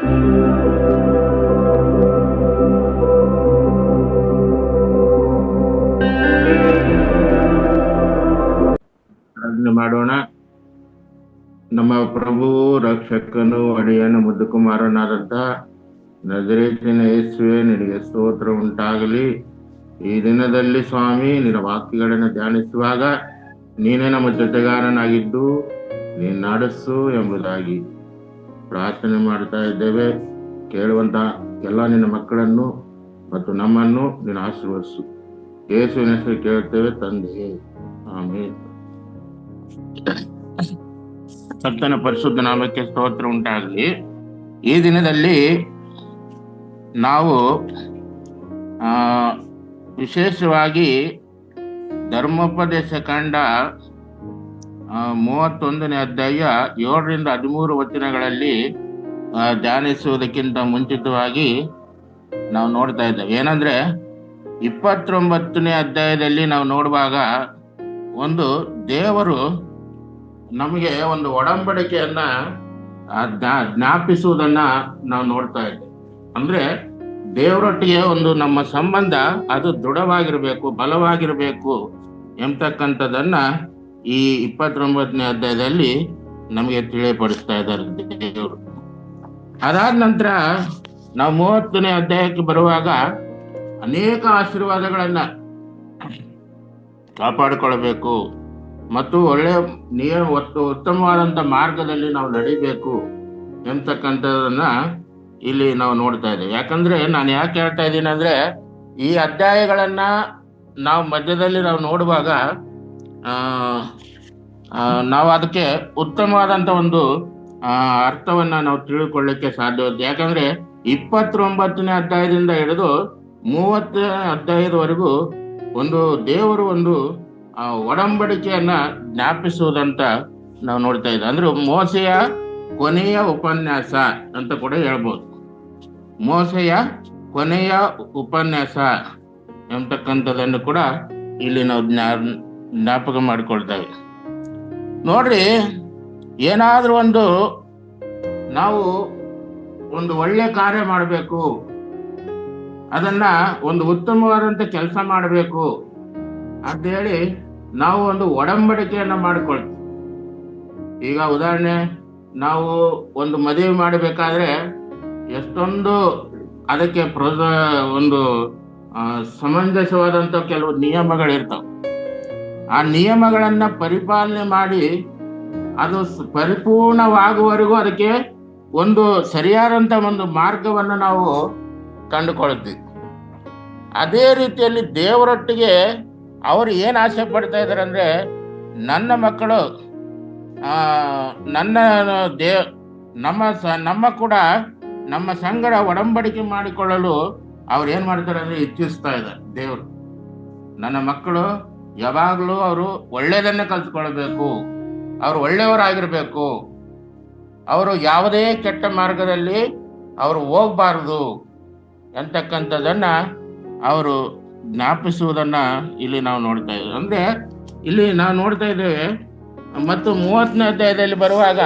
ಪ್ರಾರ್ಥನೆ ಮಾಡೋಣ. ನಮ್ಮ ಪ್ರಭು ರಕ್ಷಕನು ಒಡೆಯನ ಮುದ್ದುಕುಮಾರನಾದಂಥ ನಜರೇತಿನ ಯೇಸುವೆ, ನಿನಗೆ ಸ್ತೋತ್ರ ಉಂಟಾಗಲಿ. ಈ ದಿನದಲ್ಲಿ ಸ್ವಾಮಿ, ನಿನ್ನ ವಾಕ್ಯಗಳನ್ನು ಧ್ಯಾನಿಸುವಾಗ ನೀನೇ ನಮ್ಮ ಜೊತೆಗಾರನಾಗಿದ್ದು ನೀನು ನಡೆಸು ಎಂಬುದಾಗಿ ಪ್ರಾರ್ಥನೆ ಮಾಡ್ತಾ ಇದ್ದೇವೆ. ಕೇಳುವಂತ ಎಲ್ಲ ನಿನ್ನ ಮಕ್ಕಳನ್ನು ಮತ್ತು ನಮ್ಮನ್ನು ನೀನು ಆಶೀರ್ವದಿಸು. ಯೇಸುವಿನ ಹೆಸರು ಕೇಳುತ್ತೇವೆ ತಂದೆಯೇ, ಆಮೇಲೆ. ಕರ್ತನ ಪರಿಶುದ್ಧ ನಾಮಕ್ಕೆ ಸ್ತೋತ್ರ ಉಂಟಾಗಲಿ. ಈ ದಿನದಲ್ಲಿ ನಾವು ವಿಶೇಷವಾಗಿ ಧರ್ಮೋಪದೇಶ ಕಾಂಡ 31ನೇ ಅಧ್ಯಾಯ 7ರಿಂದ 13 ವಚನಗಳಲ್ಲಿ ಧ್ಯಾನಿಸುವುದಕ್ಕಿಂತ ಮುಂಚಿತವಾಗಿ ನಾವು ನೋಡ್ತಾ ಇದ್ದೇವೆ. ಏನಂದ್ರೆ 29ನೇ ಅಧ್ಯಾಯದಲ್ಲಿ ನಾವು ನೋಡುವಾಗ ಒಂದು ದೇವರು ನಮಗೆ ಒಂದು ಒಡಂಬಡಿಕೆಯನ್ನ ಜ್ಞಾಪಿಸುವುದನ್ನ ನಾವು ನೋಡ್ತಾ ಇದ್ದೇವೆ. ಅಂದ್ರೆ ದೇವರೊಟ್ಟಿಗೆ ಒಂದು ನಮ್ಮ ಸಂಬಂಧ ಅದು ದೃಢವಾಗಿರ್ಬೇಕು, ಬಲವಾಗಿರ್ಬೇಕು ಎಂಬತಕ್ಕಂಥದ್ದನ್ನ ಈ 29ನೇ ಅಧ್ಯಾಯದಲ್ಲಿ ನಮಗೆ ತಿಳಿಯಪಡಿಸ್ತಾ ಇದ್ದಾರೆ ದೇವರು. ಅದಾದ ನಂತರ ನಾವು 30ನೇ ಅಧ್ಯಾಯಕ್ಕೆ ಬರುವಾಗ ಅನೇಕ ಆಶೀರ್ವಾದಗಳನ್ನ ಕಾಪಾಡಿಕೊಳ್ಳಬೇಕು ಮತ್ತು ಒಳ್ಳೆ ಉತ್ತಮವಾದಂತ ಮಾರ್ಗದಲ್ಲಿ ನಾವು ನಡಿಬೇಕು ಎಂಬತಕ್ಕಂಥದನ್ನ ಇಲ್ಲಿ ನಾವು ನೋಡ್ತಾ ಇದ್ದೇವೆ. ಯಾಕಂದ್ರೆ ನಾನು ಯಾಕೆ ಹೇಳ್ತಾ ಇದ್ದೀನಿ ಅಂದ್ರೆ, ಈ ಅಧ್ಯಾಯಗಳನ್ನ ನಾವು ಮಧ್ಯದಲ್ಲಿ ನಾವು ನೋಡುವಾಗ ನಾವು ಅದಕ್ಕೆ ಉತ್ತಮವಾದಂತ ಒಂದು ಅರ್ಥವನ್ನ ನಾವು ತಿಳ್ಕೊಳ್ಳಿಕ್ಕೆ ಸಾಧ್ಯವಾಗುತ್ತೆ. ಯಾಕಂದ್ರೆ 29ನೇ ಅಧ್ಯಾಯದಿಂದ ಹಿಡಿದು 30ನೇ ಅಧ್ಯಾಯದವರೆಗೂ ಒಂದು ದೇವರು ಒಂದು ಒಡಂಬಡಿಕೆಯನ್ನ ಜ್ಞಾಪಿಸುವುದಂತ ನಾವು ನೋಡ್ತಾ ಇದ್ದೇವೆ. ಅಂದ್ರೆ ಮೋಸೆಯ ಕೊನೆಯ ಉಪನ್ಯಾಸ ಅಂತ ಕೂಡ ಹೇಳ್ಬೋದು. ಮೋಸೆಯ ಕೊನೆಯ ಉಪನ್ಯಾಸ ಎಂಬತಕ್ಕಂಥದ್ದನ್ನು ಕೂಡ ಇಲ್ಲಿ ನಾವು ಜ್ಞಾಪಕ ಮಾಡಿಕೊಳ್ತೇವೆ. ನೋಡ್ರಿ, ಏನಾದ್ರೂ ನಾವು ಒಂದು ಒಳ್ಳೆ ಕಾರ್ಯ ಮಾಡಬೇಕು, ಅದನ್ನ ಒಂದು ಉತ್ತಮವಾದಂತ ಕೆಲಸ ಮಾಡಬೇಕು ಅಂತ ಹೇಳಿ ನಾವು ಒಂದು ಒಡಂಬಡಿಕೆಯನ್ನ ಮಾಡಿಕೊಳ್ತೀವಿ. ಈಗ ಉದಾಹರಣೆ, ನಾವು ಒಂದು ಮದುವೆ ಮಾಡಬೇಕಾದ್ರೆ ಎಷ್ಟೊಂದು ಅದಕ್ಕೆ ಒಂದು ಸಮಂಜಸವಾದಂತ ಕೆಲವು ನಿಯಮಗಳಿರ್ತಾವ. ಆ ನಿಯಮಗಳನ್ನ ಪರಿಪಾಲನೆ ಮಾಡಿ ಅದು ಪರಿಪೂರ್ಣವಾಗುವವರೆಗೂ ಅದಕ್ಕೆ ಒಂದು ಸರಿಯಾದಂತ ಒಂದು ಮಾರ್ಗವನ್ನು ನಾವು ಕಂಡುಕೊಳ್ತೀವಿ. ಅದೇ ರೀತಿಯಲ್ಲಿ ದೇವರೊಟ್ಟಿಗೆ ಅವರು ಏನ್ ಆಸೆ ಪಡ್ತಾ ಇದಾರೆ ಅಂದ್ರೆ, ನನ್ನ ಮಕ್ಕಳು ನಮ್ಮ ಕೂಡ ನಮ್ಮ ಸಂಗಡ ಒಡಂಬಡಿಕೆ ಮಾಡಿಕೊಳ್ಳಲು ಅವ್ರು ಏನ್ ಮಾಡ್ತಾರೆ ಅಂದ್ರೆ ಇಚ್ಛಿಸ್ತಾ ಇದ್ದಾರೆ. ದೇವರು ನನ್ನ ಮಕ್ಕಳು ಯಾವಾಗ್ಲೂ ಅವರು ಒಳ್ಳೆಯದನ್ನ ಕಲ್ತ್ಕೊಳ್ಬೇಕು, ಅವ್ರು ಒಳ್ಳೆಯವರಾಗಿರ್ಬೇಕು, ಅವರು ಯಾವುದೇ ಕೆಟ್ಟ ಮಾರ್ಗದಲ್ಲಿ ಅವರು ಹೋಗ್ಬಾರ್ದು ಅಂತಕ್ಕಂಥದ್ದನ್ನ ಅವರು ಜ್ಞಾಪಿಸುವುದನ್ನ ಇಲ್ಲಿ ನಾವು ನೋಡ್ತಾ ಇದ್ದೇವೆ. ಅಂದ್ರೆ ಇಲ್ಲಿ ನಾವು ನೋಡ್ತಾ ಇದ್ದೇವೆ. ಮತ್ತು 30ನೇ ಅಧ್ಯಾಯದಲ್ಲಿ ಬರುವಾಗ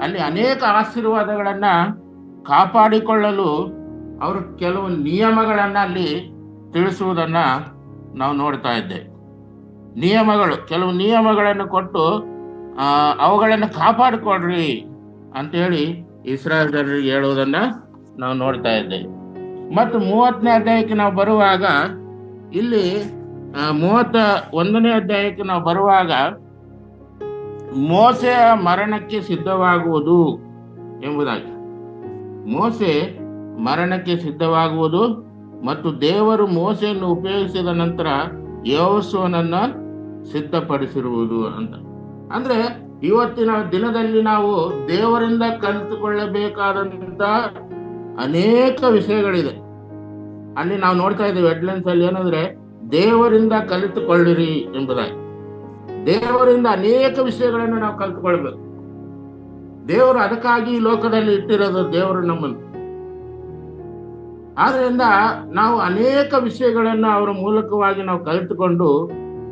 ಅಲ್ಲಿ ಅನೇಕ ಆಶೀರ್ವಾದಗಳನ್ನ ಕಾಪಾಡಿಕೊಳ್ಳಲು ಅವರು ಕೆಲವು ನಿಯಮಗಳನ್ನ ಅಲ್ಲಿ ತಿಳಿಸುವುದನ್ನ ನಾವು ನೋಡ್ತಾ ಇದ್ದೇವೆ. ಕೆಲವು ನಿಯಮಗಳನ್ನು ಕೊಟ್ಟು ಅವುಗಳನ್ನು ಕಾಪಾಡಿಕೊಳ್ರಿ ಅಂತೇಳಿ ಇಸ್ರಾಯೇಲ್ ಜನರಿಗೆ ಹೇಳುವುದನ್ನ ನಾವು ನೋಡ್ತಾ ಇದ್ದೇವೆ. ಮತ್ತು 30ನೇ ಅಧ್ಯಾಯಕ್ಕೆ ನಾವು ಬರುವಾಗ ಇಲ್ಲಿ 31ನೇ ಅಧ್ಯಾಯಕ್ಕೆ ನಾವು ಬರುವಾಗ ಮೋಸೆಯ ಮರಣಕ್ಕೆ ಸಿದ್ಧವಾಗುವುದು ಎಂಬುದಾಗಿ, ಮೋಸೆ ಮರಣಕ್ಕೆ ಸಿದ್ಧವಾಗುವುದು ಮತ್ತು ದೇವರು ಮೋಸೆಯನ್ನು ಉಪಯೋಗಿಸಿದ ನಂತರ ಯೆಹೋಶುವನನ್ನ ಸಿದ್ಧಪಡಿಸಿರುವುದು ಅಂತ. ಅಂದ್ರೆ ಇವತ್ತಿನ ದಿನದಲ್ಲಿ ನಾವು ದೇವರಿಂದ ಕಲಿತುಕೊಳ್ಳಬೇಕಾದಂತ ಅನೇಕ ವಿಷಯಗಳಿದೆ. ಅಲ್ಲಿ ನಾವು ನೋಡ್ತಾ ಇದ್ದೇವೆ ಹೆಡ್ಲೈನ್ಸ್ ಅಲ್ಲಿ ಏನಂದ್ರೆ, ದೇವರಿಂದ ಕಲಿತುಕೊಳ್ಳಿರಿ ಎಂಬುದಾಗಿ. ದೇವರಿಂದ ಅನೇಕ ವಿಷಯಗಳನ್ನು ನಾವು ಕಲಿತುಕೊಳ್ಬೇಕು. ದೇವರು ಅದಕ್ಕಾಗಿ ಈ ಲೋಕದಲ್ಲಿ ಇಟ್ಟಿರೋದು ದೇವರು ನಮ್ಮನ್ನು. ಆದ್ರಿಂದ ನಾವು ಅನೇಕ ವಿಷಯಗಳನ್ನ ಅವರ ಮೂಲಕವಾಗಿ ನಾವು ಕಲಿತುಕೊಂಡು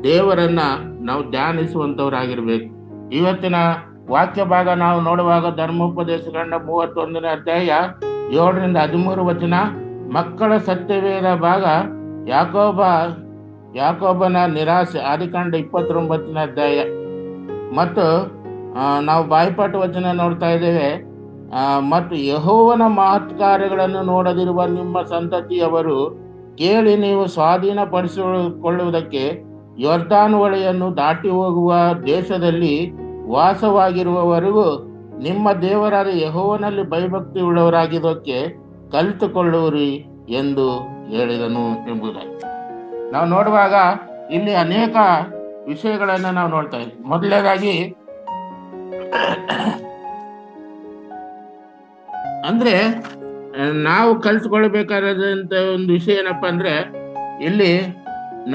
ದೇವರನ್ನ ನಾವು ಧ್ಯಾನಿಸುವಂತವರಾಗಿರ್ಬೇಕು. ಇವತ್ತಿನ ವಾಕ್ಯ ಭಾಗ ನಾವು ನೋಡುವಾಗ ಧರ್ಮೋಪದೇಶಕಾಂಡ 31ನೇ ಅಧ್ಯಾಯ 7-13 ವಚನ, ಮಕ್ಕಳ ಸತ್ಯವೇದ ಭಾಗ ಯಾಕೋಬನ ನಿರಾಸೆ ಆದಿಕಾಂಡ 29ನೇ ಅಧ್ಯಾಯ. ಮತ್ತು ನಾವು ಬಾಯ್ಪಾಠ ವಚನ ನೋಡ್ತಾ ಇದ್ದೇವೆ. ಮತ್ತು ಯೆಹೋವನ ಮಹತ್ ಕಾರ್ಯಗಳನ್ನು ನೋಡದಿರುವ ನಿಮ್ಮ ಸಂತತಿಯವರು ಕೇಳಿ ನೀವು ಸ್ವಾಧೀನಪಡಿಸಿಕೊಳ್ಳುವುದಕ್ಕೆ ಯೊರ್ದಾನ್ ಹೊಳೆಯನ್ನು ದಾಟಿ ಹೋಗುವ ದೇಶದಲ್ಲಿ ವಾಸವಾಗಿರುವವರೆಗೂ ನಿಮ್ಮ ದೇವರಾದ ಯೆಹೋವನಲ್ಲಿ ಭಯಭಕ್ತಿ ಉಳ್ಳವರಾಗಿದ್ದಕ್ಕೆ ಕಲಿತುಕೊಳ್ಳುವಿರಿ ಎಂದು ಹೇಳಿದನು ಎಂಬುದಾಗಿ ನಾವು ನೋಡುವಾಗ ಇಲ್ಲಿ ಅನೇಕ ವಿಷಯಗಳನ್ನು ನಾವು ನೋಡ್ತಾ ಇದ್ದೀವಿ. ಮೊದಲನೇದಾಗಿ ಅಂದ್ರೆ ನಾವು ಕಲಿತುಕೊಳ್ಬೇಕಾದಂತ ಒಂದು ವಿಷಯ ಏನಪ್ಪಾ ಅಂದ್ರೆ, ಇಲ್ಲಿ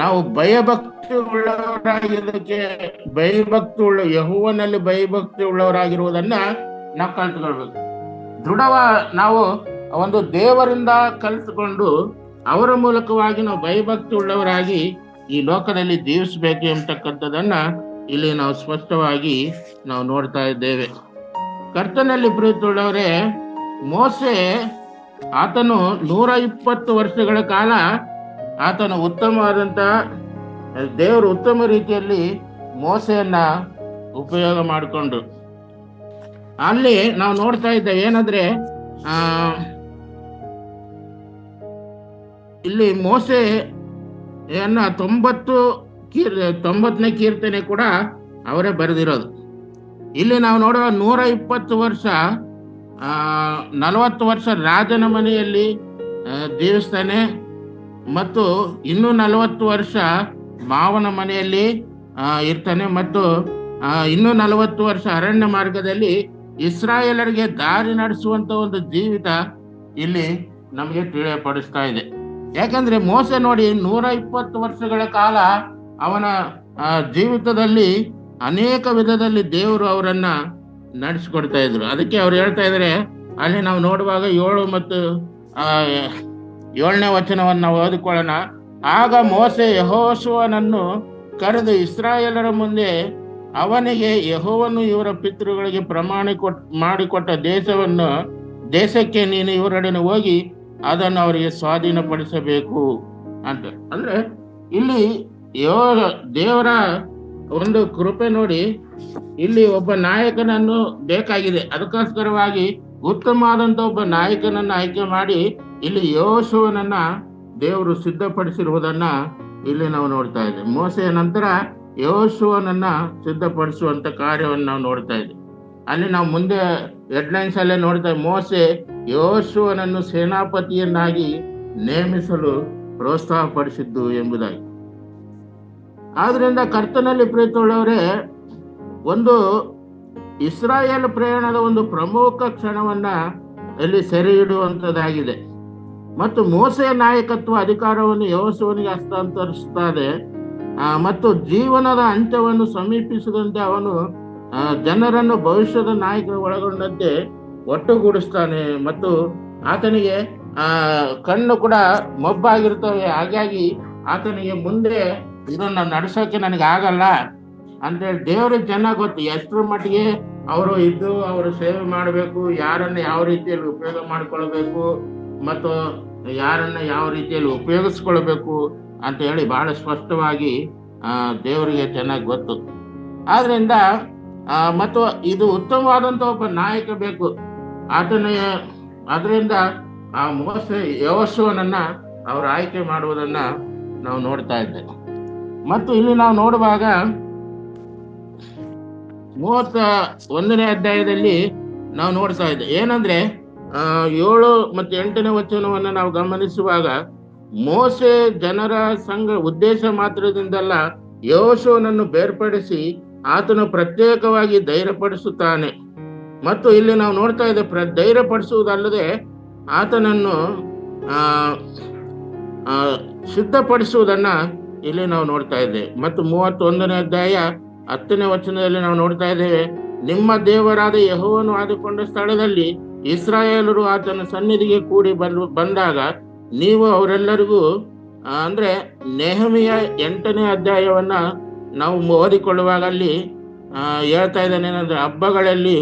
ನಾವು ಭಯಭಕ್ತಿ ಉಳ್ಳವರಾಗಿದ್ದಕ್ಕೆ ಯೆಹೋವನಲ್ಲಿ ಭಯಭಕ್ತಿ ಉಳ್ಳವರಾಗಿರುವುದನ್ನ ನಾವು ಕಲಿತುಕೊಳ್ಬೇಕು. ನಾವು ಒಂದು ದೇವರಿಂದ ಕಲಿತುಕೊಂಡು ಅವರ ಮೂಲಕವಾಗಿ ನಾವು ಭಯಭಕ್ತಿ ಉಳ್ಳವರಾಗಿ ಈ ಲೋಕದಲ್ಲಿ ಜೀವಿಸಬೇಕು ಎಂಬತಕ್ಕಂಥದ್ದನ್ನ ಇಲ್ಲಿ ನಾವು ಸ್ಪಷ್ಟವಾಗಿ ನಾವು ನೋಡ್ತಾ ಇದ್ದೇವೆ. ಕರ್ತನಲ್ಲಿ ಪ್ರೀತಿಯುಳ್ಳವರೇ, ಮೋಸೆ ಆತನು 120 ವರ್ಷಗಳ ಕಾಲ ಆತನು ಉತ್ತಮವಾದಂತ ದೇವರು ಉತ್ತಮ ರೀತಿಯಲ್ಲಿ ಮೋಸೆಯನ್ನ ಉಪಯೋಗ ಮಾಡಿಕೊಂಡು ಅಲ್ಲಿ ನಾವು ನೋಡ್ತಾ ಇದ್ದೇವೆ. ಏನಂದ್ರೆ ಇಲ್ಲಿ ಮೋಸೆಯನ್ನ 90ನೇ ಕೀರ್ತನೆ ಕೂಡ ಅವರೇ ಬರೆದಿರೋದು. ಇಲ್ಲಿ ನಾವು ನೋಡುವ 120 ವರ್ಷ 40 ವರ್ಷ ರಾಜನ ಮನೆಯಲ್ಲಿ ಜೀವಿಸ್ತಾನೆ, ಮತ್ತು ಇನ್ನೂ 40 ವರ್ಷ ಮಾವನ ಮನೆಯಲ್ಲಿ ಇರ್ತಾನೆ, ಮತ್ತು ಇನ್ನೂ 40 ವರ್ಷ ಅರಣ್ಯ ಮಾರ್ಗದಲ್ಲಿ ಇಸ್ರಾಯೇಲರಿಗೆ ದಾರಿ ನಡೆಸುವಂತ ಒಂದು ಜೀವಿತ ಇಲ್ಲಿ ನಮಗೆ ತಿಳಿಯಪಡಿಸ್ತಾ ಇದೆ. ಯಾಕಂದ್ರೆ ಮೋಸೆ ನೋಡಿ 120 ವರ್ಷಗಳ ಕಾಲ ಅವನ ಜೀವಿತದಲ್ಲಿ ಅನೇಕ ವಿಧದಲ್ಲಿ ದೇವರು ಅವರನ್ನ ನಡೆಸಿಕೊಡ್ತಾ ಇದ್ರು. ಅದಕ್ಕೆ ಅವ್ರು ಹೇಳ್ತಾ ಇದ್ದಾರೆ, ಅಲ್ಲಿ ನಾವು ನೋಡುವಾಗ 7 ಮತ್ತು 7ನೇ ವಚನವನ್ನು ನಾವು ಓದಿಕೊಳ್ಳೋಣ. ಆಗ ಮೋಸೆ ಯೆಹೋಶುವನನ್ನು ಕರೆದು ಇಸ್ರಾಯೇಲರ ಮುಂದೆ ಅವನಿಗೆ ಯೆಹೋವನು ಇವರ ಪಿತೃಗಳಿಗೆ ಮಾಡಿಕೊಟ್ಟ ದೇಶಕ್ಕೆ ನೀನು ಇವರೊಡನೆ ಹೋಗಿ ಅದನ್ನು ಅವರಿಗೆ ಸ್ವಾಧೀನಪಡಿಸಬೇಕು ಅಂತ. ಅಂದ್ರೆ ಇಲ್ಲಿ ದೇವರ ಒಂದು ಕೃಪೆ ನೋಡಿ, ಇಲ್ಲಿ ಒಬ್ಬ ನಾಯಕನನ್ನು ಬೇಕಾಗಿದೆ. ಅದಕ್ಕೋಸ್ಕರವಾಗಿ ಉತ್ತಮವಾದಂತ ಒಬ್ಬ ನಾಯಕನನ್ನ ಆಯ್ಕೆ ಮಾಡಿ ಇಲ್ಲಿ ಯೆಹೋಶುವನನ್ನ ದೇವರು ಸಿದ್ಧಪಡಿಸಿರುವುದನ್ನ ಇಲ್ಲಿ ನಾವು ನೋಡ್ತಾ ಇದ್ದೇವೆ. ಮೋಸೆಯ ನಂತರ ಯೆಹೋಶುವನನ್ನ ಸಿದ್ಧಪಡಿಸುವಂತ ಕಾರ್ಯವನ್ನು ನಾವು ನೋಡ್ತಾ ಇದ್ದೇವೆ. ಅಲ್ಲಿ ನಾವು ಮುಂದೆ ಹೆಡ್ಲೈನ್ಸ್ ಅಲ್ಲೇ ನೋಡ್ತಾ ಮೋಸೆ ಯೆಹೋಶುವನನ್ನು ಸೇನಾಪತಿಯನ್ನಾಗಿ ನೇಮಿಸಲು ಪ್ರೋತ್ಸಾಹಪಡಿಸಿದ್ದು ಎಂಬುದಾಗಿ. ಆದ್ರಿಂದ ಕರ್ತನಲ್ಲಿ ಪ್ರೀತಿಯುಳ್ಳವರೇ, ಒಂದು ಇಸ್ರಾಯೇಲ್ ಪ್ರಯಾಣದ ಒಂದು ಪ್ರಮುಖ ಕ್ಷಣವನ್ನ ಇಲ್ಲಿ ಸೆರೆ ಹಿಡುವಂತದ್ದಾಗಿದೆ. ಮತ್ತು ಮೋಸೆಯ ನಾಯಕತ್ವ ಅಧಿಕಾರವನ್ನು ಯೆಹೋಶುವನಿಗೆ ಹಸ್ತಾಂತರಿಸುತ್ತದೆ. ಮತ್ತು ಜೀವನದ ಅಂತ್ಯವನ್ನು ಸಮೀಪಿಸಿದಂತೆ ಅವನು ಜನರನ್ನು ಭವಿಷ್ಯದ ನಾಯಕರ ಒಳಗೊಂಡಂತೆ ಒಟ್ಟುಗೂಡಿಸ್ತಾನೆ. ಮತ್ತು ಆತನಿಗೆ ಕಣ್ಣು ಕೂಡ ಮೊಬ್ಬಾಗಿರ್ತವೆ. ಹಾಗಾಗಿ ಆತನಿಗೆ ಮುಂದೆ ಇದನ್ನ ನಡೆಸೋಕೆ ನನಗೆ ಆಗಲ್ಲ ಅಂತೇಳಿ ದೇವರಿಗೆ ಚೆನ್ನಾಗಿ ಗೊತ್ತು ಎಷ್ಟರ ಮಟ್ಟಿಗೆ ಅವರು ಇದ್ದು ಅವರು ಸೇವೆ ಮಾಡಬೇಕು, ಯಾರನ್ನ ಯಾವ ರೀತಿಯಲ್ಲಿ ಉಪಯೋಗ ಮಾಡಿಕೊಳ್ಬೇಕು ಮತ್ತು ಯಾರನ್ನ ಯಾವ ರೀತಿಯಲ್ಲಿ ಉಪಯೋಗಿಸ್ಕೊಳ್ಬೇಕು ಅಂತ ಹೇಳಿ ಬಹಳ ಸ್ಪಷ್ಟವಾಗಿ ದೇವರಿಗೆ ಚೆನ್ನಾಗಿ ಗೊತ್ತು. ಆದ್ರಿಂದ ಮತ್ತು ಇದು ಉತ್ತಮವಾದಂತ ಒಬ್ಬ ನಾಯಕ ಬೇಕು ಅದರಿಂದ ಆ ಮೋಸೆ ಯೆಹೋಶುವನನ್ನ ಅವರು ಆಯ್ಕೆ ಮಾಡುವುದನ್ನ ನಾವು ನೋಡ್ತಾ ಇದ್ದೇವೆ. ಮತ್ತು ಇಲ್ಲಿ ನಾವು ನೋಡುವಾಗ 31ನೇ ಅಧ್ಯಾಯದಲ್ಲಿ ನಾವು ನೋಡ್ತಾ ಇದ್ದೇವೆ. ಏನಂದ್ರೆ 7 ಮತ್ತು 8ನೇ ವಚನವನ್ನು ನಾವು ಗಮನಿಸುವಾಗ ಮೋಸೆ ಜನರ ಉದ್ದೇಶ ಮಾತ್ರದಿಂದಲ್ಲ ಯೆಹೋಶುವನನ್ನು ಬೇರ್ಪಡಿಸಿ ಆತನು ಪ್ರತ್ಯೇಕವಾಗಿ ಧೈರ್ಯಪಡಿಸುತ್ತಾನೆ. ಮತ್ತು ಇಲ್ಲಿ ನಾವು ನೋಡ್ತಾ ಇದ್ದೇವೆ ಧೈರ್ಯಪಡಿಸುವುದಲ್ಲದೆ ಆತನನ್ನು ಸಿದ್ಧಪಡಿಸುವುದನ್ನ ಇಲ್ಲಿ ನಾವು ನೋಡ್ತಾ ಇದ್ದೇವೆ. ಮತ್ತು 31ನೇ ಅಧ್ಯಾಯ 10ನೇ ವಚನದಲ್ಲಿ ನಾವು ನೋಡ್ತಾ ಇದ್ದೇವೆ, ನಿಮ್ಮ ದೇವರಾದ ಯೆಹೋವನು ಆದುಕೊಂಡ ಸ್ಥಳದಲ್ಲಿ ಇಸ್ರಾಯೇಲರು ಆತನ ಸನ್ನಿಧಿಗೆ ಕೂಡಿ ಬಂದಾಗ ನೀವು ಅವರೆಲ್ಲರಿಗೂ ಅಂದ್ರೆ ನೆಹೆಮೀಯ 8ನೇ ಅಧ್ಯಾಯವನ್ನ ನಾವು ಓದಿಕೊಳ್ಳುವಾಗ ಅಲ್ಲಿ ಹೇಳ್ತಾ ಇದ್ದಾನೆ ಏನಂದ್ರೆ ಹಬ್ಬಗಳಲ್ಲಿ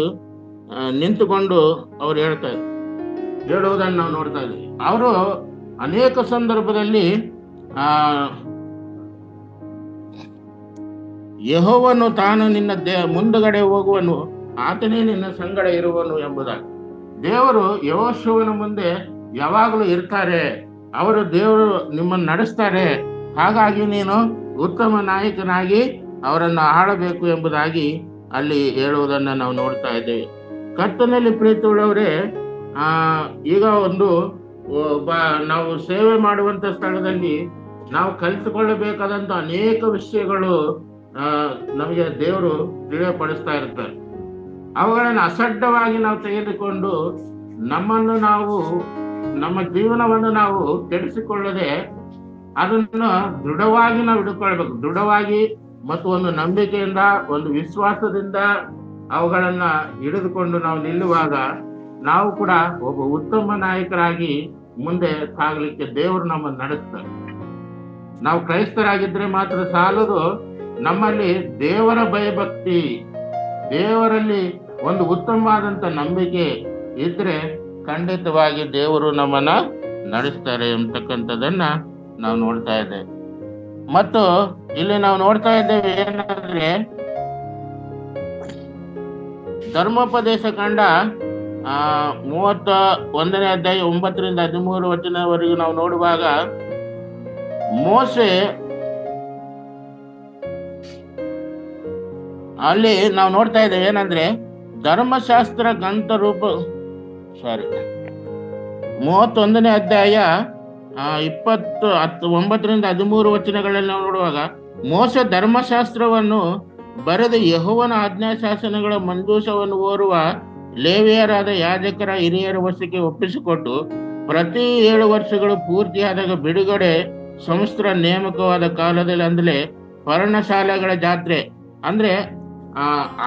ನಿಂತುಕೊಂಡು ಅವ್ರು ಹೇಳುವುದನ್ನು ನಾವು ನೋಡ್ತಾ ಇದ್ದೀವಿ. ಅವರು ಅನೇಕ ಸಂದರ್ಭದಲ್ಲಿ ಯೆಹೋವನು ತಾನು ನಿನ್ನ ಮುಂದುಗಡೆ ಹೋಗುವನು, ಆತನೇ ನಿನ್ನ ಸಂಗಡ ಇರುವನು ಎಂಬುದಾಗಿ. ದೇವರು ಯೆಹೋಶುವನ ಮುಂದೆ ಯಾವಾಗಲೂ ಇರ್ತಾರೆ, ಅವರು ದೇವರು ನಿಮ್ಮನ್ನು ನಡೆಸ್ತಾರೆ, ಹಾಗಾಗಿ ನೀನು ಉತ್ತಮ ನಾಯಕನಾಗಿ ಅವರನ್ನು ಆಳಬೇಕು ಎಂಬುದಾಗಿ ಅಲ್ಲಿ ಹೇಳುವುದನ್ನು ನಾವು ನೋಡ್ತಾ ಇದ್ದೇವೆ. ಕರ್ತನಲ್ಲಿ ಪ್ರೀತಿ ಉಳ್ಳವರೇ, ಈಗ ನಾವು ಸೇವೆ ಮಾಡುವಂತ ಸ್ಥಳದಲ್ಲಿ ನಾವು ಕಲಿತುಕೊಳ್ಳಬೇಕಾದಂತ ಅನೇಕ ವಿಷಯಗಳು ನಮಗೆ ದೇವರು ತಿಳಿಯಪಡಿಸ್ತಾ ಇರ್ತಾರೆ. ಅವುಗಳನ್ನು ಅಸಡ್ಡವಾಗಿ ನಾವು ತೆಗೆದುಕೊಂಡು ನಮ್ಮ ಜೀವನವನ್ನು ನಾವು ಕೆಡಿಸಿಕೊಳ್ಳದೆ ಅದನ್ನು ದೃಢವಾಗಿ ನಾವು ಹಿಡ್ಕೊಳ್ಬೇಕು. ದೃಢವಾಗಿ ಮತ್ತು ಒಂದು ನಂಬಿಕೆಯಿಂದ, ಒಂದು ವಿಶ್ವಾಸದಿಂದ ಅವುಗಳನ್ನ ಹಿಡಿದುಕೊಂಡು ನಾವು ನಿಲ್ಲುವಾಗ ನಾವು ಕೂಡ ಒಬ್ಬ ಉತ್ತಮ ನಾಯಕರಾಗಿ ಮುಂದೆ ಸಾಗಲಿಕ್ಕೆ ದೇವರು ನಮ್ಮನ್ನು ನಡೆಸ್ತಾರೆ. ನಾವು ಕ್ರೈಸ್ತರಾಗಿದ್ರೆ ಮಾತ್ರ ಸಾಲದು, ನಮ್ಮಲ್ಲಿ ದೇವರ ಭಯಭಕ್ತಿ, ದೇವರಲ್ಲಿ ಒಂದು ಉತ್ತಮವಾದಂತ ನಂಬಿಕೆ ಇದ್ರೆ ಖಂಡಿತವಾಗಿ ದೇವರು ನಮ್ಮನ್ನ ನಡೆಸ್ತಾರೆ ಎಂಬತಕ್ಕಂಥದ್ದನ್ನ ನಾವು ನೋಡ್ತಾ ಇದ್ದೇವೆ. ಮತ್ತು ಇಲ್ಲಿ ನಾವು ನೋಡ್ತಾ ಇದ್ದೇವೆ ಏನಂದ್ರೆ, ಧರ್ಮೋಪದೇಶ ಕಂಡ 31ನೇ ಅಧ್ಯಾಯ 9ರಿಂದ 13 ವಚನವರೆಗೂ ನಾವು ನೋಡುವಾಗ, ಮೋಶೆ ಅಲ್ಲಿ ನಾವು ನೋಡ್ತಾ ಇದ್ದೇವೆ ಏನಂದ್ರೆ, ಧರ್ಮಶಾಸ್ತ್ರ ಗ್ರಂಥ 31ನೇ ಅಧ್ಯಾಯ 9ರಿಂದ 13 ವಚನಗಳಲ್ಲಿ ನಾವು ನೋಡುವಾಗ, ಮೋಶೆ ಧರ್ಮಶಾಸ್ತ್ರವನ್ನು ಬರೆದು ಯೆಹೋವನ ಆಜ್ಞಾಶಾಸನಗಳ ಮಂಜೂಷವನ್ನು ಓರುವ ಲೇವಿಯರಾದ ಯಾಜಕರ ಹಿರಿಯರ ವಶಕ್ಕೆ ಒಪ್ಪಿಸಿಕೊಟ್ಟು, ಪ್ರತಿ 7 ವರ್ಷಗಳು ಪೂರ್ತಿಯಾದಾಗ ಬಿಡುಗಡೆ ಸಂವತ್ಸರ ನೇಮಕವಾದ ಕಾಲದಲ್ಲಿ, ಅಂದ್ರೆ ಪರ್ಣಶಾಲೆಗಳ ಜಾತ್ರೆ, ಅಂದ್ರೆ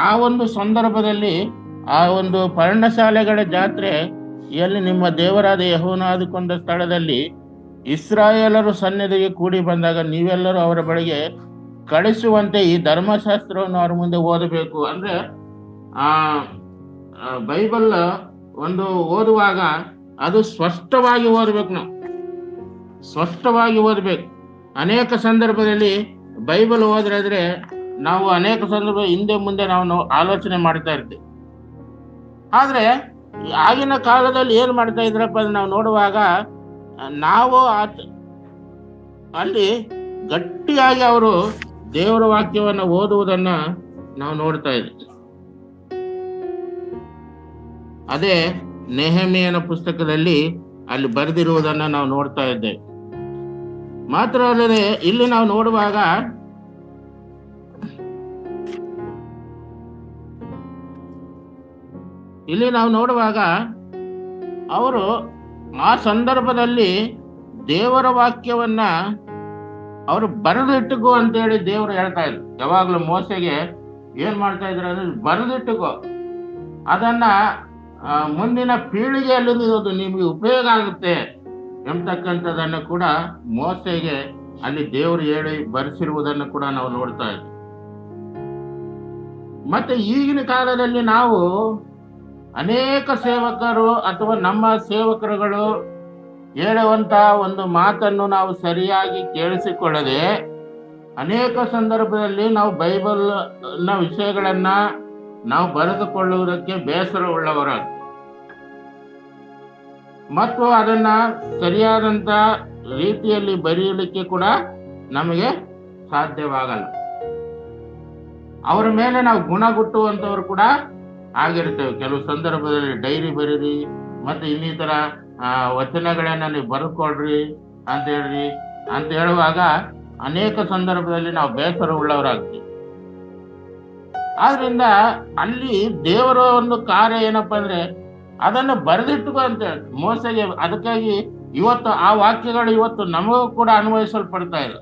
ಆ ಒಂದು ಸಂದರ್ಭದಲ್ಲಿ ಆ ಒಂದು ಪರ್ಣಶಾಲೆಗಳ ಜಾತ್ರೆ ಎಲ್ಲಿ ನಿಮ್ಮ ದೇವರಾದ ಯೆಹೋವನು ಆದುಕೊಂಡ ಸ್ಥಳದಲ್ಲಿ ಇಸ್ರಾಯೇಲರು ಸನ್ನಿಧಿಗೆ ಕೂಡಿ ಬಂದಾಗ ನೀವೆಲ್ಲರೂ ಅವರ ಬಳಿಗೆ ಕಳಿಸುವಂತೆ ಈ ಧರ್ಮಶಾಸ್ತ್ರವನ್ನು ಅವ್ರ ಮುಂದೆ ಓದಬೇಕು. ಅಂದ್ರೆ ಬೈಬಲ್ ಒಂದು ಓದುವಾಗ ಅದು ಸ್ಪಷ್ಟವಾಗಿ ಓದಬೇಕು, ನಾವು ಸ್ಪಷ್ಟವಾಗಿ ಓದಬೇಕು. ಅನೇಕ ಸಂದರ್ಭದಲ್ಲಿ ಬೈಬಲ್ ಓದಿದ್ರೆ ನಾವು ಅನೇಕ ಸಂದರ್ಭ ಹಿಂದೆ ಮುಂದೆ ನಾವು ಆಲೋಚನೆ ಮಾಡ್ತಾ ಇರ್ತೀವಿ. ಆದ್ರೆ ಆಗಿನ ಕಾಲದಲ್ಲಿ ಏನ್ ಮಾಡ್ತಾ ಇದ್ರಪ್ಪ ಅಂದ್ರೆ ನಾವು ನೋಡುವಾಗ ನಾವು ಅಲ್ಲಿ ಗಟ್ಟಿಯಾಗಿ ಅವರು ದೇವರ ವಾಕ್ಯವನ್ನು ಓದುವುದನ್ನ ನಾವು ನೋಡ್ತಾ ಇದ್ವಿ. ಅದೇ ನೆಹೆಮೀಯನ ಪುಸ್ತಕದಲ್ಲಿ ಅಲ್ಲಿ ಬರೆದಿರುವುದನ್ನ ನಾವು ನೋಡ್ತಾ ಇದ್ದೇವೆ. ಮಾತ್ರ ಅಲ್ಲದೆ ಇಲ್ಲಿ ನಾವು ನೋಡುವಾಗ ಅವರು ಆ ಸಂದರ್ಭದಲ್ಲಿ ದೇವರ ವಾಕ್ಯವನ್ನ ಅವರು ಬರೆದಿಟ್ಟುಕೋ ಅಂತೇಳಿ ದೇವರು ಹೇಳ್ತಾ ಇದ್ರು. ಯಾವಾಗ್ಲೂ ಮೋಸೆಗೆ ಏನ್ ಮಾಡ್ತಾ ಇದ್ರು ಅಂದ್ರೆ, ಬರೆದಿಟ್ಟುಕೋ, ಅದನ್ನ ಮುಂದಿನ ಪೀಳಿಗೆಯಲ್ಲಿ ಅದು ನಿಮ್ಗೆ ಉಪಯೋಗ ಆಗುತ್ತೆ ಎಂಬತಕ್ಕಂಥದ್ದನ್ನು ಕೂಡ ಮೋಸೆಗೆ ಅಲ್ಲಿ ದೇವರು ಹೇಳಿ ಬರೆಸಿರುವುದನ್ನು ಕೂಡ ನಾವು ನೋಡ್ತಾ ಇದ್ವಿ. ಮತ್ತೆ ಈಗಿನ ಕಾಲದಲ್ಲಿ ನಾವು ಅನೇಕ ಸೇವಕರು ಅಥವಾ ನಮ್ಮ ಸೇವಕರುಗಳು ಹೇಳುವಂತ ಒಂದು ಮಾತನ್ನು ನಾವು ಸರಿಯಾಗಿ ಕೇಳಿಸಿಕೊಳ್ಳದೆ ಅನೇಕ ಸಂದರ್ಭದಲ್ಲಿ ನಾವು ಬೈಬಲ್ ನ ವಿಷಯಗಳನ್ನ ನಾವು ಬರೆದುಕೊಳ್ಳುವುದಕ್ಕೆ ಬೇಸರ ಉಳ್ಳವರಾಗ್ತೇವೆ ಮತ್ತು ಅದನ್ನ ಸರಿಯಾದಂತ ರೀತಿಯಲ್ಲಿ ಬರೆಯಲಿಕ್ಕೆ ಕೂಡ ನಮಗೆ ಸಾಧ್ಯವಾಗಲ್ಲ. ಅವರ ಮೇಲೆ ನಾವು ಗುಣಗುಟ್ಟುವಂತವ್ರು ಕೂಡ ಆಗಿರ್ತೇವೆ. ಕೆಲವು ಸಂದರ್ಭದಲ್ಲಿ ಡೈರಿ ಬರೀರಿ ಮತ್ತೆ ಇನ್ನಿತರ ವಚನಗಳನ್ನ ನೀವು ಬರೆದುಕೊಳ್ರಿ ಅಂತ ಹೇಳುವಾಗ ಅನೇಕ ಸಂದರ್ಭದಲ್ಲಿ ನಾವು ಬೇಸರ ಉಳ್ಳವರಾಗ್ತೀವಿ. ಆದ್ರಿಂದ ಅಲ್ಲಿ ದೇವರ ಒಂದು ಕಾರ್ಯ ಏನಪ್ಪಾ ಅಂದ್ರೆ ಅದನ್ನು ಬರೆದಿಟ್ಟುಕೋ ಅಂತ ಹೇಳಿ ಮೋಸೆಗೆ. ಅದಕ್ಕಾಗಿ ಇವತ್ತು ಆ ವಾಕ್ಯಗಳು ಇವತ್ತು ನಮಗೂ ಕೂಡ ಅನ್ವಯಿಸಲ್ಪಡ್ತಾ ಇಲ್ಲ.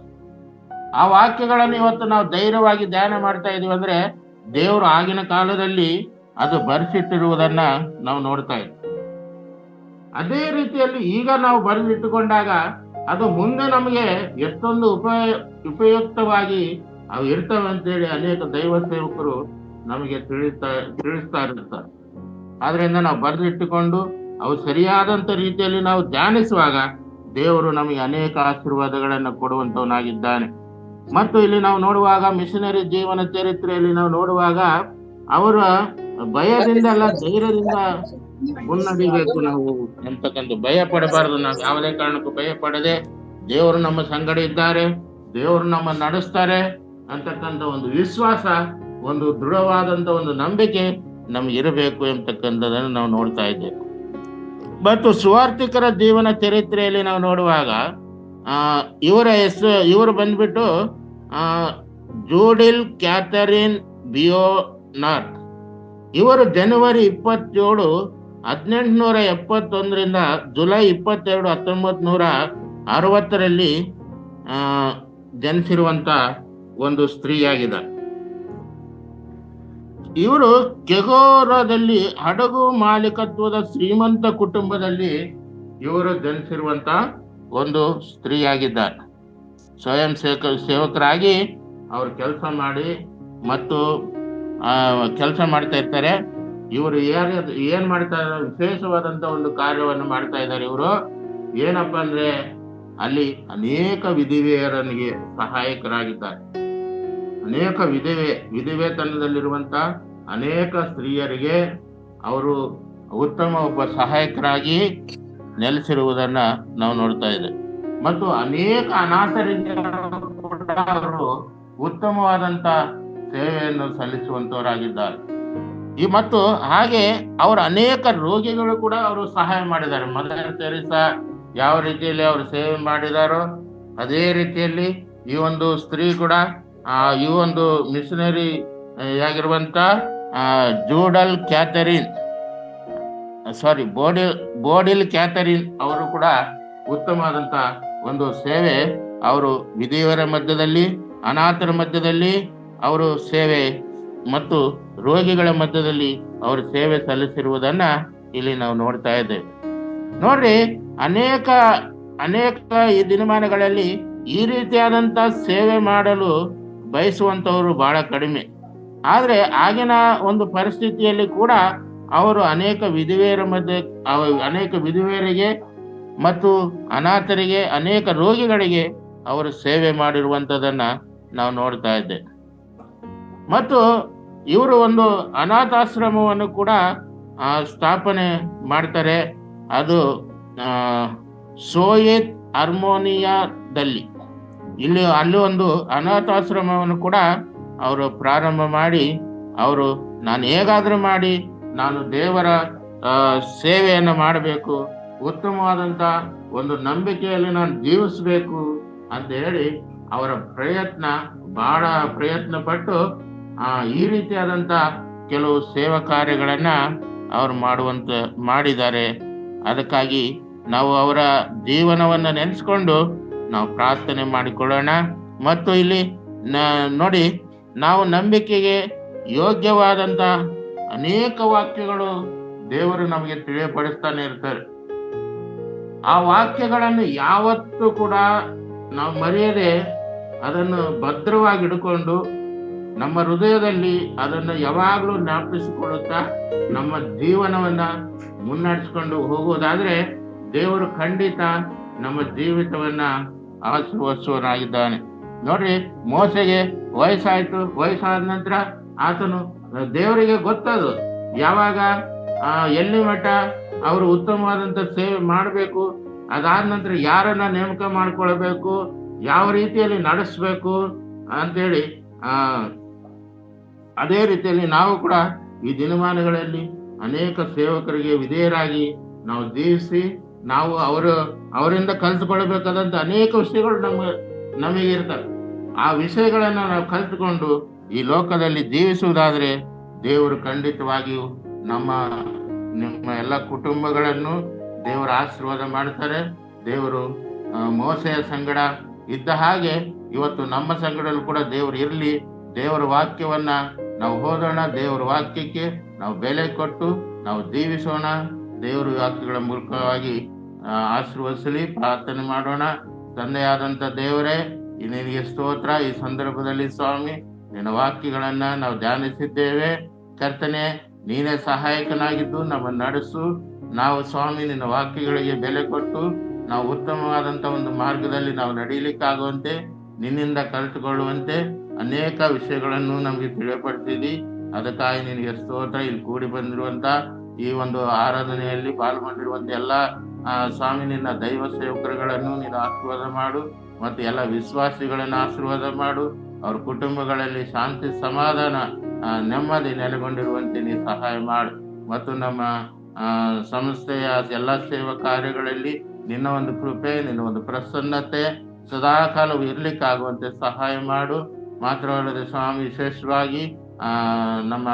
ಆ ವಾಕ್ಯಗಳನ್ನು ಇವತ್ತು ನಾವು ಧೈರ್ಯವಾಗಿ ಧ್ಯಾನ ಮಾಡ್ತಾ ಇದೀವಿ ಅಂದ್ರೆ ದೇವರು ಆಗಿನ ಕಾಲದಲ್ಲಿ ಅದು ಬರೆಸಿಟ್ಟಿರುವುದನ್ನ ನಾವು ನೋಡ್ತಾ ಇದ್ದೀವಿ. ಅದೇ ರೀತಿಯಲ್ಲಿ ಈಗ ನಾವು ಬರೆದಿಟ್ಟುಕೊಂಡಾಗ ಅದು ಮುಂದೆ ನಮಗೆ ಎಷ್ಟೊಂದು ಉಪಯುಕ್ತವಾಗಿ ಅವು ಇರ್ತವೆ ಅಂತೇಳಿ ಅನೇಕ ದೈವ ಸೇವಕರು ನಮಗೆ ತಿಳಿಸ್ತಾ ಇರ್ತಾರೆ. ಆದ್ರಿಂದ ನಾವು ಬರೆದಿಟ್ಟುಕೊಂಡು ಅವು ಸರಿಯಾದಂತ ರೀತಿಯಲ್ಲಿ ನಾವು ಧ್ಯಾನಿಸುವಾಗ ದೇವರು ನಮಗೆ ಅನೇಕ ಆಶೀರ್ವಾದಗಳನ್ನು ಕೊಡುವಂತವನಾಗಿದ್ದಾನೆ. ಮತ್ತು ಇಲ್ಲಿ ನಾವು ನೋಡುವಾಗ ಮಿಷನರಿ ಜೀವನ ಚರಿತ್ರೆಯಲ್ಲಿ ನಾವು ನೋಡುವಾಗ ಅವರ ಭಯದಿಂದ ಅಲ್ಲ, ಧೈರ್ಯದಿಂದ ಮುನ್ನಡಿಬೇಕು ನಾವು ಅಂತಕ್ಕಂಥ. ಭಯ ಪಡಬಾರದು. ನಾವು ಯಾವುದೇ ಕಾರಣಕ್ಕೂ ಭಯ ಪಡದೆ ದೇವರು ನಮ್ಮ ಸಂಗಡ ಇದ್ದಾರೆ, ದೇವರು ನಮ್ಮ ನಡೆಸ್ತಾರೆ ಅಂತಕ್ಕಂಥ ಒಂದು ವಿಶ್ವಾಸ, ಒಂದು ದೃಢವಾದಂತ ಒಂದು ನಂಬಿಕೆ ನಮ್ಗೆ ಇರಬೇಕು ಎಂಬತಕ್ಕಂಥದ್ದನ್ನು ನಾವು ನೋಡ್ತಾ ಇದ್ದೇವೆ. ಮತ್ತು ಸುವಾರ್ಥಿಕರ ಜೀವನ ಚರಿತ್ರೆಯಲ್ಲಿ ನಾವು ನೋಡುವಾಗ ಇವರು ಬಂದ್ಬಿಟ್ಟು ಜೂಡಿಲ್ ಕ್ಯಾಥರಿನ್ ಬಿಯೋನಾರ್ಟ್. ಇವರು ಜನವರಿ 27, 1871 ಜುಲೈ 22, 1960 ಜನಿಸಿರುವಂತ ಒಂದು ಸ್ತ್ರೀಯಾಗಿದೆ. ಇವರು ಕೆಗೋರಾದಲ್ಲಿ ಹಡಗು ಮಾಲೀಕತ್ವದ ಶ್ರೀಮಂತ ಕುಟುಂಬದಲ್ಲಿ ಇವರು ಜನಿಸಿರುವಂತ ಒಂದು ಸ್ತ್ರೀಯಾಗಿದ್ದಾರೆ. ಸ್ವಯಂ ಸೇವಕರಾಗಿ ಅವರು ಕೆಲಸ ಮಾಡಿ ಮತ್ತು ಕೆಲಸ ಮಾಡ್ತಾ ಇರ್ತಾರೆ. ಇವರು ಏನ್ ಮಾಡ್ತಾ ಇದ್ದಾರೆ, ವಿಶೇಷವಾದಂತ ಒಂದು ಕಾರ್ಯವನ್ನು ಮಾಡ್ತಾ ಇದ್ದಾರೆ. ಇವರು ಏನಪ್ಪ ಅಂದ್ರೆ ಅಲ್ಲಿ ಅನೇಕ ವಿಧವೆಯರನಿಗೆ ಸಹಾಯಕರಾಗಿದ್ದಾರೆ. ಅನೇಕ ವಿಧವೆತನದಲ್ಲಿರುವಂತ ಅನೇಕ ಸ್ತ್ರೀಯರಿಗೆ ಅವರು ಉತ್ತಮ ಒಬ್ಬ ಸಹಾಯಕರಾಗಿ ನೆಲೆಸಿರುವುದನ್ನ ನಾವು ನೋಡ್ತಾ ಇದ್ದೇವೆ. ಮತ್ತು ಅನೇಕ ಅನಾಥರಿಗೆ ಕೂಡ ಅವರು ಉತ್ತಮವಾದಂತ ಸೇವೆಯನ್ನು ಸಲ್ಲಿಸುವಂತವರಾಗಿದ್ದಾರೆ. ಮತ್ತು ಹಾಗೆ ಅವರ ಅನೇಕ ರೋಗಿಗಳು ಕೂಡ ಅವರು ಸಹಾಯ ಮಾಡಿದ್ದಾರೆ. ಮದರ್ ತೆರೇಸಾ ಯಾವ ರೀತಿಯಲ್ಲಿ ಅವರು ಸೇವೆ ಮಾಡಿದಾರೋ ಅದೇ ರೀತಿಯಲ್ಲಿ ಈ ಒಂದು ಸ್ತ್ರೀ ಕೂಡ ಈ ಒಂದು ಮಿಷನರಿ ಆಗಿರುವಂತ ಬೋಡಿಲ್ ಕ್ಯಾಥರಿನ್ ಅವರು ಕೂಡ ಉತ್ತಮವಾದಂತ ಒಂದು ಸೇವೆ, ಅವರು ವಿಧವೆಯರ ಮಧ್ಯದಲ್ಲಿ, ಅನಾಥರ ಮಧ್ಯದಲ್ಲಿ ಅವರು ಸೇವೆ ಮತ್ತು ರೋಗಿಗಳ ಮಧ್ಯದಲ್ಲಿ ಅವರು ಸೇವೆ ಸಲ್ಲಿಸಿರುವುದನ್ನ ಇಲ್ಲಿ ನಾವು ನೋಡ್ತಾ ಇದ್ದೇವೆ. ನೋಡ್ರಿ, ಅನೇಕ ಈ ದಿನಮಾನಗಳಲ್ಲಿ ಈ ರೀತಿಯಾದಂತ ಸೇವೆ ಮಾಡಲು ಬಯಸುವಂತವರು ಬಹಳ ಕಡಿಮೆ. ಆದ್ರೆ ಆಗಿನ ಒಂದು ಪರಿಸ್ಥಿತಿಯಲ್ಲಿ ಕೂಡ ಅವರು ಅನೇಕ ವಿಧವೆಯರಿಗೆ ಮತ್ತು ಅನಾಥರಿಗೆ, ಅನೇಕ ರೋಗಿಗಳಿಗೆ ಅವರು ಸೇವೆ ಮಾಡಿರುವಂತದನ್ನ ನಾವು ನೋಡ್ತಾ ಇದ್ದೇವೆ. ಮತ್ತು ಇವರು ಒಂದು ಅನಾಥಾಶ್ರಮವನ್ನು ಕೂಡ ಸ್ಥಾಪನೆ ಮಾಡ್ತಾರೆ. ಅದು ಸೋಯೆತ್ ಅರ್ಮೋನಿಯಾದಲ್ಲಿ ಅಲ್ಲಿ ಒಂದು ಅನಾಥಾಶ್ರಮವನ್ನು ಕೂಡ ಅವರು ಪ್ರಾರಂಭ ಮಾಡಿ, ಅವರು ನಾನು ಹೇಗಾದ್ರೂ ಮಾಡಿ ನಾನು ದೇವರ ಸೇವೆಯನ್ನು ಮಾಡಬೇಕು, ಉತ್ತಮವಾದಂತ ಒಂದು ನಂಬಿಕೆಯಲ್ಲಿ ನಾನು ಜೀವಿಸಬೇಕು ಅಂತ ಹೇಳಿ ಅವರ ಬಹಳ ಪ್ರಯತ್ನ ಪಟ್ಟು ಈ ರೀತಿಯಾದಂತ ಕೆಲವು ಸೇವಾ ಕಾರ್ಯಗಳನ್ನ ಅವರು ಮಾಡಿದ್ದಾರೆ. ಅದಕ್ಕಾಗಿ ನಾವು ಅವರ ಜೀವನವನ್ನ ನೆನೆಸ್ಕೊಂಡು ನಾವು ಪ್ರಾರ್ಥನೆ ಮಾಡಿಕೊಳ್ಳೋಣ. ಮತ್ತು ಇಲ್ಲಿ ನೋಡಿ, ನಾವು ನಂಬಿಕೆಗೆ ಯೋಗ್ಯವಾದಂತ ಅನೇಕ ವಾಕ್ಯಗಳು ದೇವರು ನಮಗೆ ತಿಳಿಯಪಡಿಸ್ತಾನೆ ಇರ್ತಾರೆ. ಆ ವಾಕ್ಯಗಳನ್ನು ಯಾವತ್ತೂ ಕೂಡ ನಾವು ಮರೆಯದೆ ಅದನ್ನು ಭದ್ರವಾಗಿ ಹಿಡ್ಕೊಂಡು ನಮ್ಮ ಹೃದಯದಲ್ಲಿ ಅದನ್ನು ಯಾವಾಗಲೂ ಜ್ಞಾಪಿಸಿಕೊಳ್ಳುತ್ತಾ ನಮ್ಮ ಜೀವನವನ್ನ ಮುನ್ನಡೆಸ್ಕೊಂಡು ಹೋಗುವುದಾದ್ರೆ ದೇವರು ಖಂಡಿತ ನಮ್ಮ ಜೀವಿತವನ್ನ ಆಶೀರ್ವದಿಸುವನಾಗಿದ್ದಾನೆ. ನೋಡ್ರಿ, ಮೋಸೆಗೆ ವಯಸ್ಸಾದ ನಂತರ ಆತನು ದೇವರಿಗೆ ಗೊತ್ತದು ಯಾವಾಗ ಎಲ್ಲಿ ಮಟ್ಟ ಅವರು ಉತ್ತಮವಾದಂತ ಸೇವೆ ಮಾಡಬೇಕು, ಅದಾದ ನಂತರ ಯಾರನ್ನ ನೇಮಕ ಮಾಡ್ಕೊಳ್ಬೇಕು, ಯಾವ ರೀತಿಯಲ್ಲಿ ನಡೆಸ್ಬೇಕು ಅಂತೇಳಿ ಅದೇ ರೀತಿಯಲ್ಲಿ ನಾವು ಕೂಡ ಈ ದಿನಮಾನಗಳಲ್ಲಿ ಅನೇಕ ಸೇವಕರಿಗೆ ವಿಧೇಯರಾಗಿ ನಾವು ಜೀವಿಸಿ ನಾವು ಅವರಿಂದ ಕಲಿತುಕೊಳ್ಬೇಕಾದಂತ ಅನೇಕ ವಿಷಯಗಳು ನಮಗೆ ಇರ್ತವೆ. ಆ ವಿಷಯಗಳನ್ನ ನಾವು ಕಲಿತುಕೊಂಡು ಈ ಲೋಕದಲ್ಲಿ ಜೀವಿಸುವುದಾದ್ರೆ ದೇವರು ಖಂಡಿತವಾಗಿಯೂ ನಿಮ್ಮ ಎಲ್ಲ ಕುಟುಂಬಗಳನ್ನು ದೇವರ ಆಶೀರ್ವಾದ ಮಾಡ್ತಾರೆ. ದೇವರು ಮೋಸೆಯ ಸಂಗಡ ಇದ್ದ ಹಾಗೆ ಇವತ್ತು ನಮ್ಮ ಸಂಗಡಲ್ಲೂ ಕೂಡ ದೇವರು ಇರಲಿ. ದೇವರ ವಾಕ್ಯವನ್ನ ನಾವು ಓದೋಣ, ದೇವರ ವಾಕ್ಯಕ್ಕೆ ನಾವು ಬೆಲೆ ಕೊಟ್ಟು ನಾವು ಜೀವಿಸೋಣ. ದೇವರ ವಾಕ್ಯಗಳ ಮೂಲಕವಾಗಿ ಆಶೀರ್ವದಿಸಲಿ. ಪ್ರಾರ್ಥನೆ ಮಾಡೋಣ. ತಂದೆಯಾದಂತ ದೇವರೇ, ನಿನಗೆ ಸ್ತೋತ್ರ. ಈ ಸಂದರ್ಭದಲ್ಲಿ ಸ್ವಾಮಿ ನಿನ್ನ ವಾಕ್ಯಗಳನ್ನ ನಾವು ಧ್ಯಾನಿಸಿದ್ದೇವೆ. ಕರ್ತನೆ, ನೀನೇ ಸಹಾಯಕನಾಗಿದ್ದು ನಮ್ಮನ್ನು ನಡೆಸು. ನಾವು ಸ್ವಾಮಿ ನಿನ್ನ ವಾಕ್ಯಗಳಿಗೆ ಬೆಲೆ ಕೊಟ್ಟು ನಾವು ಉತ್ತಮವಾದಂತ ಒಂದು ಮಾರ್ಗದಲ್ಲಿ ನಾವು ನಡೀಲಿಕ್ಕಾಗುವಂತೆ, ನಿನ್ನಿಂದ ಕಲಿತುಕೊಳ್ಳುವಂತೆ ಅನೇಕ ವಿಷಯಗಳನ್ನು ನಮಗೆ ತಿಳಿಯಪಡಿಸಿದಿ. ಅದಕ್ಕಾಗಿ ನಿನಗೆ ಸ್ತೋತ್ರ. ಇಲ್ಲಿ ಕೂಡಿ ಬಂದಿರುವಂತ ಈ ಒಂದು ಆರಾಧನೆಯಲ್ಲಿ ಪಾಲ್ಗೊಂಡಿರುವಂತ ಎಲ್ಲ ಸ್ವಾಮಿ ನಿನ್ನ ದೈವ ಸೇವಕರುಗಳನ್ನು ನೀನು ಆಶೀರ್ವಾದ ಮಾಡು, ಮತ್ತು ಎಲ್ಲ ವಿಶ್ವಾಸಿಗಳನ್ನು ಆಶೀರ್ವಾದ ಮಾಡು. ಅವ್ರ ಕುಟುಂಬಗಳಲ್ಲಿ ಶಾಂತಿ, ಸಮಾಧಾನ, ನೆಮ್ಮದಿ ನೆಲೆಗೊಂಡಿರುವಂತೆ ನೀ ಸಹಾಯ ಮಾಡು. ಮತ್ತು ನಮ್ಮ ಸಂಸ್ಥೆಯ ಎಲ್ಲ ಸೇವಾ ಕಾರ್ಯಗಳಲ್ಲಿ ನಿನ್ನ ಒಂದು ಕೃಪೆ, ನಿನ್ನ ಒಂದು ಪ್ರಸನ್ನತೆ ಸದಾಕಾಲವು ಇರ್ಲಿಕ್ಕಾಗುವಂತೆ ಸಹಾಯ ಮಾಡು. ಮಾತ್ರವಲ್ಲದೆ ಸ್ವಾಮಿ, ವಿಶೇಷವಾಗಿ ನಮ್ಮ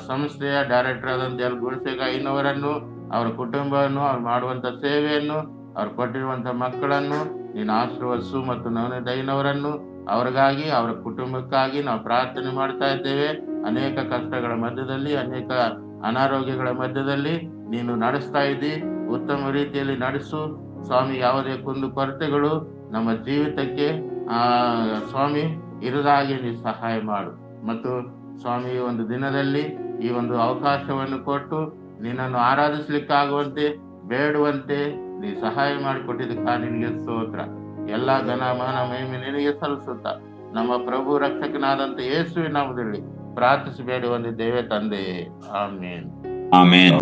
ಸಂಸ್ಥೆಯ ಡೈರೆಕ್ಟರ್ ಆದಂತ ಎಲ್ ಗುಣಶೇಖರಯ್ಯನವರನ್ನು, ಅವರ ಕುಟುಂಬವನ್ನು, ಅವ್ರು ಮಾಡುವಂತ ಸೇವೆಯನ್ನು, ಅವ್ರು ಕೊಟ್ಟಿರುವಂತ ಮಕ್ಕಳನ್ನು ನೀನು ಆಶೀರ್ವದಿಸು. ಮತ್ತು ನವನದಯ್ಯನವರನ್ನು, ಅವ್ರಿಗಾಗಿ, ಅವರ ಕುಟುಂಬಕ್ಕಾಗಿ ನಾವು ಪ್ರಾರ್ಥನೆ ಮಾಡ್ತಾ ಇದ್ದೇವೆ. ಅನೇಕ ಕಷ್ಟಗಳ ಮಧ್ಯದಲ್ಲಿ, ಅನೇಕ ಅನಾರೋಗ್ಯಗಳ ಮಧ್ಯದಲ್ಲಿ ನೀನು ನಡೆಸ್ತಾ ಇದ್ದಿ. ಉತ್ತಮ ರೀತಿಯಲ್ಲಿ ನಡೆಸು ಸ್ವಾಮಿ. ಯಾವುದೇ ಕುಂದು ಕೊರತೆಗಳು ನಮ್ಮ ಜೀವಿತಕ್ಕೆ ಸ್ವಾಮಿ ಇರದ ಹಾಗೆ ನೀನು ಸಹಾಯ ಮಾಡು. ಮತ್ತು ಸ್ವಾಮಿ, ಒಂದು ದಿನದಲ್ಲಿ ಈ ಒಂದು ಅವಕಾಶವನ್ನು ಕೊಟ್ಟು ನಿನ್ನನ್ನು ಆರಾಧಿಸ್ಲಿಕ್ಕಾಗುವಂತೆ, ಬೇಡುವಂತೆ ನೀ ಸಹಾಯ ಮಾಡಿಕೊಟ್ಟಿದ್ದಕ್ಕ ನಿನಗೆ ಸ್ತೋತ್ರ. ಎಲ್ಲ ಘನ ಮಾನ ಮಹಿಮೆ ನಿನಗೆ ಸಲ್ಲಿಸುತ್ತಾ ನಮ್ಮ ಪ್ರಭು ರಕ್ಷಕನಾದಂತ ಯೇಸುವಿನ ನಾಮದಲ್ಲಿ ಪ್ರಾರ್ಥಿಸಿ ಬೇಡಿ ಹೊಂದಿದ್ದೇವೆ ತಂದೆಯೇ. ಆಮೇನ್. ಆಮೇನ್.